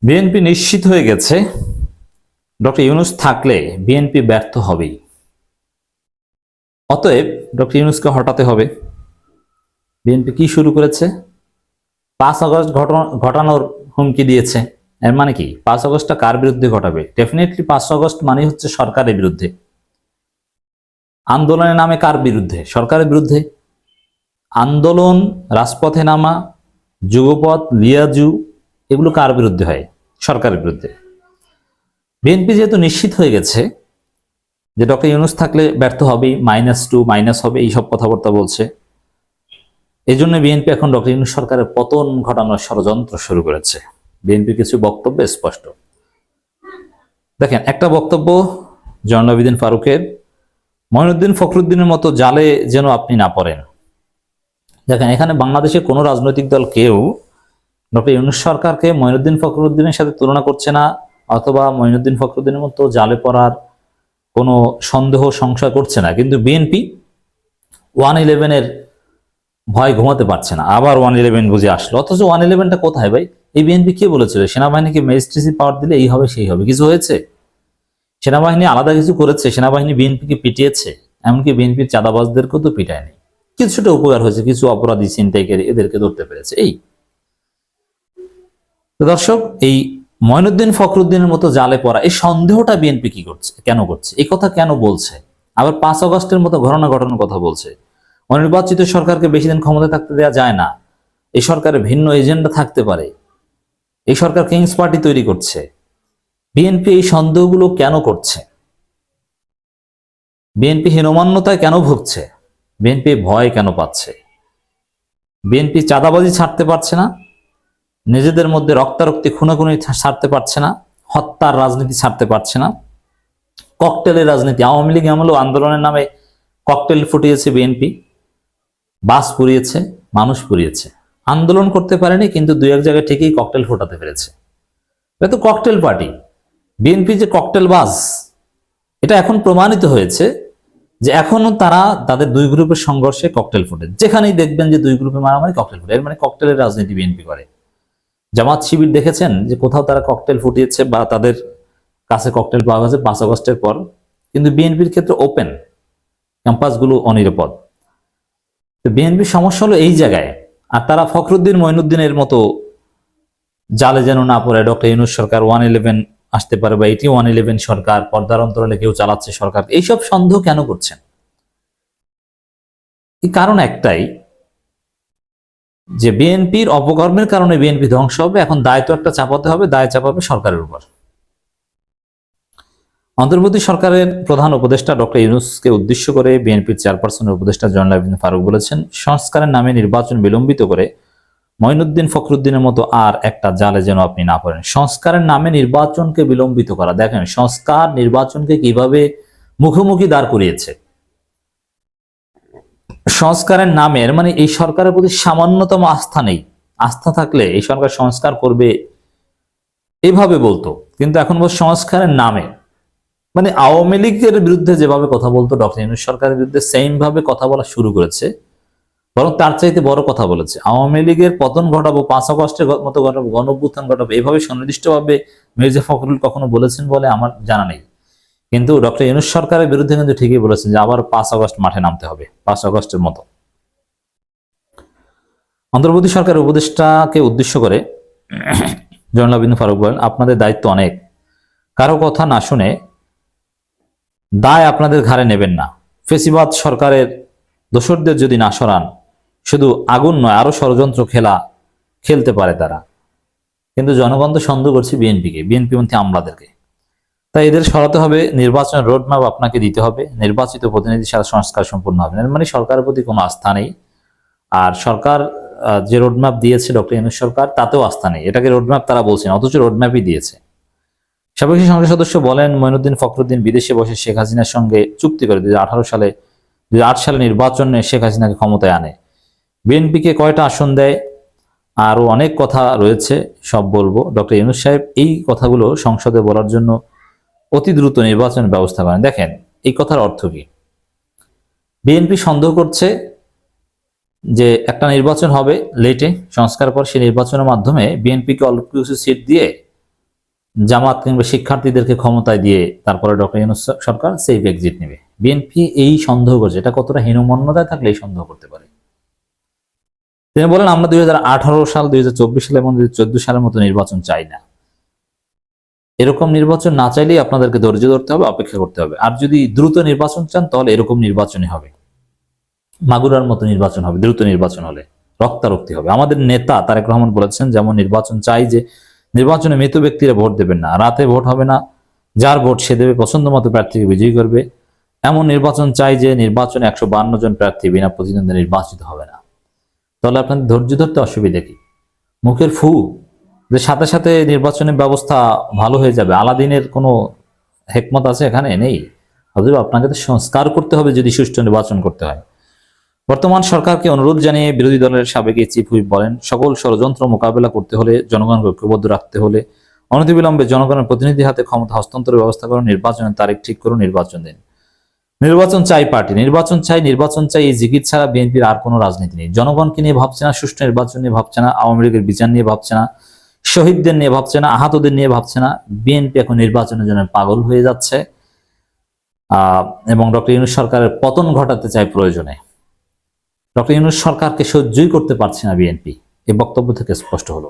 BNP নিশ্চিত হয়ে গেছে ডক্টর ইউনূস থাকলে বিএনপি ব্যর্থ হবেই। অতএব ডক্টর ইউনূসকে হটাতে হবে। বিএনপি কি শুরু করেছে? 5 আগস্ট ঘটানোর হুমকি দিয়েছে। এর মানে কি 5 আগস্টটা কার বিরুদ্ধে ঘটাবে? ডেফিনেটলি 5 আগস্ট মানে হচ্ছে সরকারের বিরুদ্ধে। আন্দোলনের নামে কার বিরুদ্ধে? সরকারের বিরুদ্ধে। আন্দোলন, রাজপথে নামা, যুগপথ, লিয়াজু, এগুলো কার বিরুদ্ধে হয়? সরকারের বিরুদ্ধে। বিএনপি যেহেতু নিশ্চিত হয়ে গেছে যে ডক্টর ইউনূস থাকলে ব্যর্থ হবেই, -2 মাইনাস হবে, এইসব কথাবার্তা বলছে, এই জন্য বিএনপি এখন ডক্টর ইউনূস সরকারের পতন ঘটানোর ষড়যন্ত্র শুরু করেছে। বিএনপি কিছু বক্তব্য স্পষ্ট। দেখেন, একটা বক্তব্য জয়নুল আবেদিন ফারুকের, মঈনুদ্দিন ফখরুদ্দিনের মতো জালে যেন আপনি না পড়েন। দেখেন, এখানে বাংলাদেশে কোনো রাজনৈতিক দল কেউ ডক্টর ইউনূস সরকারকে মঈনুদ্দিন ফখরুদ্দিনের সাথে তুলনা করছে না, অথবা মঈনুদ্দিন ফখরুদ্দিনের মতো জালে পড়ার কোনো সন্দেহ সংশয় করছে না। কিন্তু বিএনপি 111-এর ভয় ঘুমাতে পারছে না, আবার 111 বুঝে আসলো। অথচ 111টা কোথায় ভাই? এই বিএনপি কে বলেছিল সেনাবাহিনীকে ম্যাজিস্ট্রেসি পাওয়ার দিলে এই হবে সেই হবে? কিছু হয়েছে? সেনাবাহিনী আলাদা কিছু করেছে? সেনাবাহিনী বিএনপিকে পিটিয়েছে? এমনকি বিএনপির চাঁদাবাজদেরকেও তো পিটায়নি। কিছুটা উপকার হয়েছে, কিছু অপরাধী ছিনতাইকারী এদেরকে ধরতে পেরেছে। এই তো দর্শক, এই মঈনুদ্দিন ফখরুদ্দিনের মতো জালে পড়া, এই সন্দেহটা বিএনপি কি করছে, কেন করছে, এই কথা কেন বলছে? আবার 5 আগস্টের মতো ঘটনা ঘটানোর কথা বলছে। অনির্বাচিত সরকারকে বেশি দিন ক্ষমতায় থাকতে দেওয়া যায় না। এই সরকারের ভিন্ন এজেন্ডা থাকতে পারে। এই সরকার কিংস পার্টি তৈরি করছে। বিএনপি এই সন্দেহগুলো কেন করছে? বিএনপি হীনমান্যতায় কেন ভুগছে? বিএনপি ভয় কেন পাচ্ছে? বিএনপি চাঁদাবাজি ছাড়তে পারছে না, নিজেদের মধ্যে রক্তারক্তি খুনাখুনি ছাড়তে পারছে না, হত্যার রাজনীতি ছাড়তে পারছে না, ককটেলের রাজনীতি। আওয়ামী লীগ আমলেও আন্দোলনের নামে ককটেল ফুটিয়েছে বিএনপি, বাস পুড়িয়েছে, মানুষ পুড়িয়েছে। আন্দোলন করতে পারেনি, কিন্তু 2-1 জায়গায় ঠিকই ককটেল ফোটাতে পেরেছে। এটা তো ককটেল পার্টি। বিএনপি যে ককটেল বাস, এটা এখন প্রমাণিত হয়েছে যে এখনো তারা তাদের দুই গ্রুপের সংঘর্ষে ককটেল ফোটে। যেখানেই দেখবেন যে দুই গ্রুপে মারামারি, ককটেল ফোটে। এর মানে ককটেলের রাজনীতি বিএনপি করে। জামাত শিবির দেখেছেন যে কোথাও তারা ককটেল ফুটিয়েছে বা তাদের কাছে ককটেল পাওয়া গেছে 5 আগস্টের পর? কিন্তু বিএনপির ক্ষেত্রে ওপেন, ক্যাম্পাসগুলো অনিরাপদ। তো বিএনপির সমস্যা হলো এই জায়গায়। আর তারা ফখরুদ্দিন মঈনুদ্দিনের মতো জালে যেন না পড়ে, ডক্টর ইউনূস সরকার 111 আসতে পারে, বা এটি 111 সরকার, পর্দার অন্তরালে কেউ চালাচ্ছে সরকার, এইসব সন্দেহ কেন করছেন? এই কারণ একটাই, যে বিএনপির অপকর্মের কারণে বিএনপি ধ্বংস হবে। এখন দায়িত্ব একটা চাপাতে হবে, দায় চাপাবে সরকারের উপর। অন্তর্বর্তী সরকারের প্রধান উপদেষ্টা ডক্টর ইউনূসকে উদ্দেশ্য করে বিএনপির চেয়ারপারসনের উপদেষ্টা জয়নুল আবেদিন ফারুক বলেছেন, সংস্কারের নামে নির্বাচন বিলম্বিত করে মঈনুদ্দিন ফখরুদ্দিনের মতো আর একটা জালে যেন আপনি না পড়েন। সংস্কারের নামে নির্বাচনকে বিলম্বিত করা, দেখেন সংস্কার নির্বাচনকে কিভাবে মুখোমুখি দাঁড় করিয়েছে। সংস্কারের নামের মানে এই সরকারের প্রতি সামান্যতম আস্থা নেই। আস্থা থাকলে এই সরকার সংস্কার করবে এভাবে বলতো, কিন্তু এখন বল সংস্কারের নামে, মানে আওয়ামী লীগের বিরুদ্ধে যেভাবে কথা বলতো ডক্টর ইউনূস সরকারের বিরুদ্ধে সেম ভাবে কথা বলা শুরু করেছে। বরং তার চাইতে বড় কথা বলেছে, আওয়ামী লীগের পতন ঘটাবো, 5 আগস্টের মতো ঘটাবো, গণঅভ্যুত্থান ঘটাবো, এভাবে সুনির্দিষ্টভাবে মির্জা ফখরুল কখনো বলেছেন বলে আমার জানা নেই। কিন্তু ডক্টর ইউনূস সরকারের বিরুদ্ধে কিন্তু ঠিকই বলেছেন যে আবার 5 আগস্ট মাঠে নামতে হবে, 5 আগস্টের মতো। অন্তর্বর্তী সরকারের উপদেষ্টাকে উদ্দেশ্য করে জয়নুল আবেদিন ফারুক বলেন, আপনাদের দায়িত্ব অনেক, কারো কথা না শুনে দায় আপনাদের ঘাড়ে নেবেন না। ফেসিবাদ সরকারের দোসরদের যদি না সরান, শুধু আগুন নয় আরো ষড়যন্ত্র খেলতে পারে তারা। কিন্তু জনগণ তো সন্দেহ করছে বিএনপিকে, বিএনপি মন্ত্রী আমলাদেরকে। তাই এদের সরাতে হবে, নির্বাচনের রোডম্যাপ আপনাকে দিতে হবে, নির্বাচিত প্রতিনিধি সারা সংস্কার সম্পূর্ণ হবে। মানে সরকারের প্রতি কোনো আস্থা নেই। আর সরকার যে রোডম্যাপ দিয়েছে ডক্টর ইউনূস সরকার, তাতেও আস্থা নেই। এটাকে রোডম্যাপ তারা বলছেন, অথচ রোডম্যাপই দিয়েছে। সাবেক সংসদ সদস্য বলেন, মঈনুদ্দিন ফখরুদ্দিন বিদেশে বসে শেখ হাসিনার সঙ্গে চুক্তি করে 2008 সালে নির্বাচনে শেখ হাসিনাকে ক্ষমতায় আনে। বিএনপিকে কয়টা আসন দেয়, আরো অনেক কথা রয়েছে, সব বলবো। ডক্টর ইউনূস সাহেব এই কথাগুলো সংসদে বলার জন্য অতি দ্রুত নির্বাচনের ব্যবস্থা করেন। দেখেন এই কথার অর্থ কি? বিএনপি সন্দেহ করছে যে একটা নির্বাচন হবে লেটে, সংস্কার পর সেই নির্বাচনের মাধ্যমে বিএনপিকে অল্প কিছু সিট দিয়ে জামাত কিংবা শিক্ষার্থীদেরকে ক্ষমতায় দিয়ে তারপরে ডক্টর ইউনূস সরকার সেফ এক্সিট নেবে। বিএনপি এই সন্দেহ করছে, এটা কতটা হীনমন্যতায় থাকলে এই সন্দেহ করতে পারে। তিনি বলেন, আমরা 2018 সাল, 2024 সাল এবং 2014 সালের মতো নির্বাচন চাই না। এরকম নির্বাচন না চাইলেই আপনাদেরকে ধৈর্য ধরতে হবে, অপেক্ষা করতে হবে। আর যদি দ্রুত নির্বাচন চান তাহলে এরকম নির্বাচনই হবে, মাগুরার মতো নির্বাচন হবে। দ্রুত নির্বাচন হলে রক্তারক্তি হবে। আমাদের নেতা তারেক রহমান বলেছেন, যেমন নির্বাচন চাই যে নির্বাচনে মৃত ব্যক্তিরা ভোট দেবেন না, রাতে ভোট হবে না, যার ভোট সে দেবে, পছন্দ মতো প্রার্থীকে বিজয়ী করবে। এমন নির্বাচন চাই যে নির্বাচনে 152 জন প্রার্থী বিনা প্রতিদ্বন্দ্বে নির্বাচিত হবে না। তাহলে আপনাদের ধৈর্য ধরতে অসুবিধা কি? মুখের ফু যে সাথে সাথে নির্বাচনের ব্যবস্থা ভালো হয়ে যাবে, আলাদিনের কোনো হেকমত আছে এখানে? নেই। অতএব আপনাকে তো সংস্কার করতে হবে যদি সুষ্ঠু নির্বাচন করতে হয়। বর্তমান সরকারকে অনুরোধ জানিয়ে বিরোধী দলের সাবেক চিফ হুইপ বলেন, সকল ষড়যন্ত্র মোকাবেলা করতে হলে, জনগণকে ঐক্যবদ্ধ রাখতে হলে অনতিবিলম্বে জনগণের প্রতিনিধির হাতে ক্ষমতা হস্তান্তরের ব্যবস্থা করুন, নির্বাচনের তারিখ ঠিক করুন, নির্বাচন দিন। নির্বাচন চাই পার্টি, নির্বাচন চাই, এই জিকির ছাড়া বিএনপির আর কোনো রাজনীতি নেই। জনগণকে নিয়ে ভাবছে না, সুষ্ঠু নির্বাচন নিয়ে ভাবছে না, আওয়ামী লীগের বিচার নিয়ে ভাবছে না, শহীদদের নিয়ে ভাবছে না, আহতদের নিয়ে ভাবছে না। বিএনপি এখন নির্বাচনের জন্য পাগল হয়ে যাচ্ছে এবং ডক্টর ইউনূস সরকারের পতন ঘটাতে চায় প্রয়োজনে। ডক্টর ইউনূস সরকারকে সহ্যই করতে পারছে না বিএনপি, এই বক্তব্য থেকে স্পষ্ট হলো।